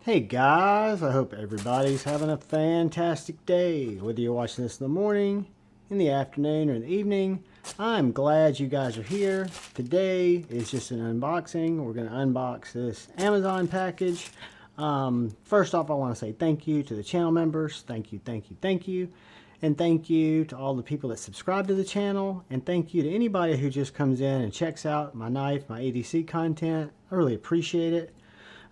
Hey guys, I hope everybody's having a fantastic day. Whether you're watching this in the morning, in the afternoon, or in the evening, I'm glad you guys are here. Today is just an unboxing. We're going to unbox this Amazon package. First off, I want to say thank you to the channel members. Thank you, thank you, thank you. And thank you to all the people that subscribe to the channel. And thank you to anybody who just comes in and checks out my knife, my EDC content. I really appreciate it.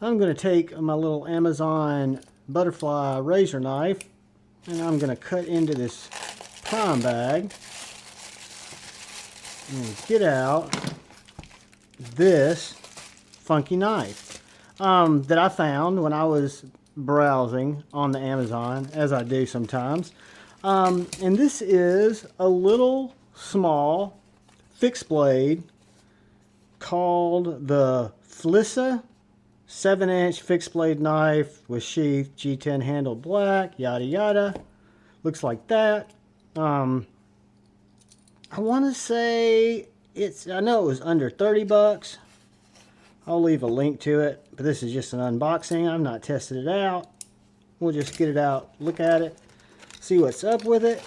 I'm going to take my little Amazon butterfly razor knife and I'm going to cut into this prime bag and get out this funky knife that I found when I was browsing on the Amazon, as I do sometimes. And this is a little small fixed blade called the Fixie 7-inch fixed blade knife with sheath, G10 handle black, yada yada. Looks like that. I want to say I know it was under 30 bucks. I'll leave a link to it, but this is just an unboxing. I've not tested it out. We'll just get it out, look at it, see what's up with it.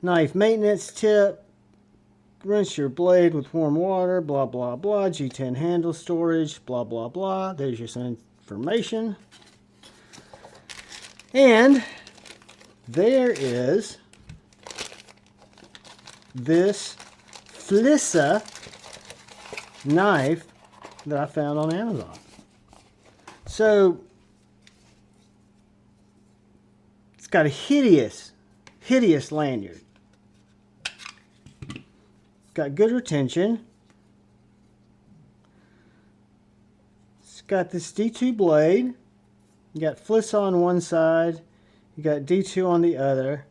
Knife maintenance tip. Rinse your blade with warm water, blah, blah, blah. G10 handle storage, blah, blah, blah. There's your some information. And there is this Fixie knife that I found on Amazon. So, it's got a hideous, hideous lanyard. Got good retention. It's got this D2 blade. You got Fixie on one side. You got D2 on the other.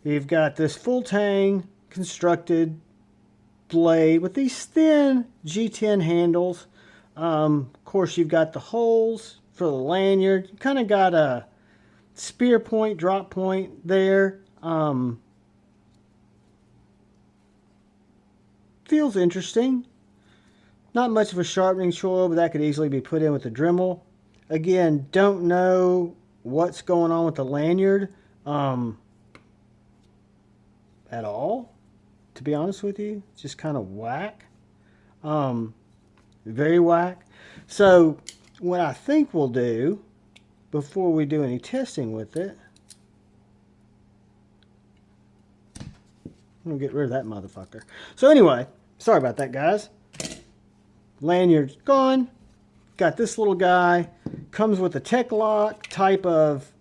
You've got this full tang constructed blade with these thin G10 handles. Of course, you've got the holes for the lanyard. You kind of got a spear point, drop point there. Feels interesting. Not much of a sharpening choil, but that could easily be put in with a Dremel. Again, don't know what's going on with the lanyard at all, to be honest with you. It's just kind of whack. Very whack. So what I think we'll do before we do any testing with it, I'm going to get rid of that motherfucker. So anyway, sorry about that, guys. Lanyard's gone. Got this little guy. Comes with a Tech Lock type of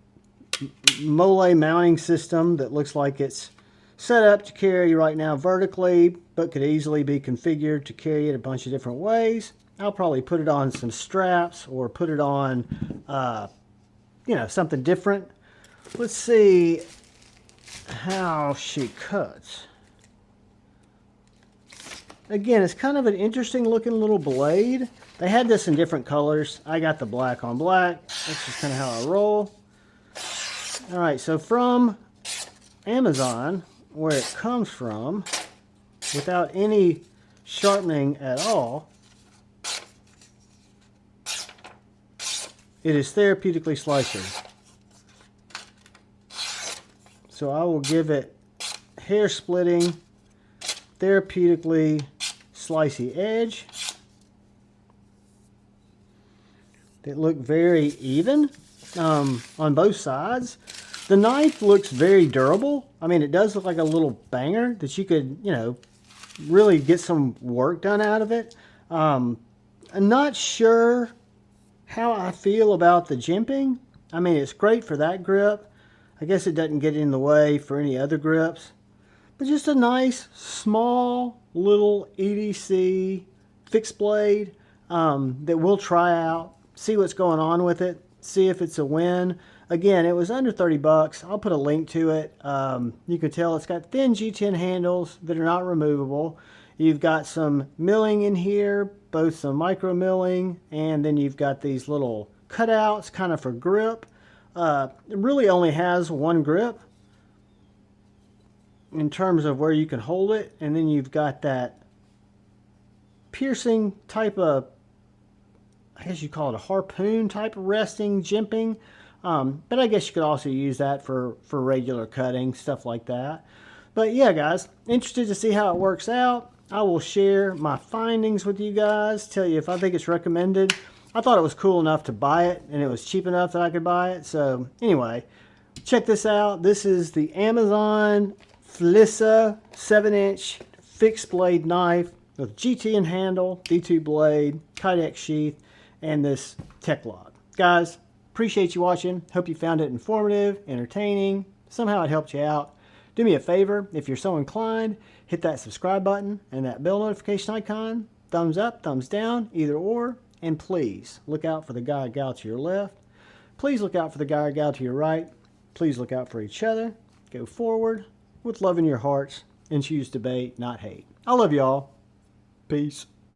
mole mounting system that looks like it's set up to carry right now vertically, but could easily be configured to carry it a bunch of different ways. I'll probably put it on some straps or put it on, something different. Let's see how she cuts. Again, it's kind of an interesting looking little blade. They had this in different colors. I got the black on black. That's just kind of how I roll. Alright, so from Amazon, where it comes from, without any sharpening at all, it is therapeutically slicing. So I will give it hair splitting, therapeutically slicey edge. They look very even on both sides. The knife looks very durable. I mean, it does look like a little banger that you could, really get some work done out of it. I'm not sure how I feel about the jimping. I mean, it's great for that grip. I guess it doesn't get in the way for any other grips. But just a nice, small, little EDC fixed blade that we'll try out, see what's going on with it, see if it's a win. Again, it was under 30 bucks. I'll put a link to it. You can tell it's got thin G10 handles that are not removable. You've got some milling in here, both some micro milling, and then you've got these little cutouts kind of for grip. It really only has one grip in terms of where you can hold it, and then you've got that piercing type of I guess you call it a harpoon type of resting, jimping. But I guess you could also use that for regular cutting, stuff like that. But yeah, guys, interested to see how it works out. I will share my findings with you guys, tell you if I think it's recommended. I thought it was cool enough to buy it, and it was cheap enough that I could buy it. So anyway, check this out. This is the Amazon Fixie 7-inch fixed blade knife with GT handle, D2 blade, Kydex sheath, and this tech log. Guys, appreciate you watching. Hope you found it informative, entertaining, somehow it helped you out. Do me a favor, if you're so inclined, hit that subscribe button and that bell notification icon. Thumbs up, thumbs down, either or. And please look out for the guy or gal to your left. Please look out for the guy or gal to your right. Please look out for each other. Go forward with love in your hearts and choose debate, not hate. I love y'all. Peace.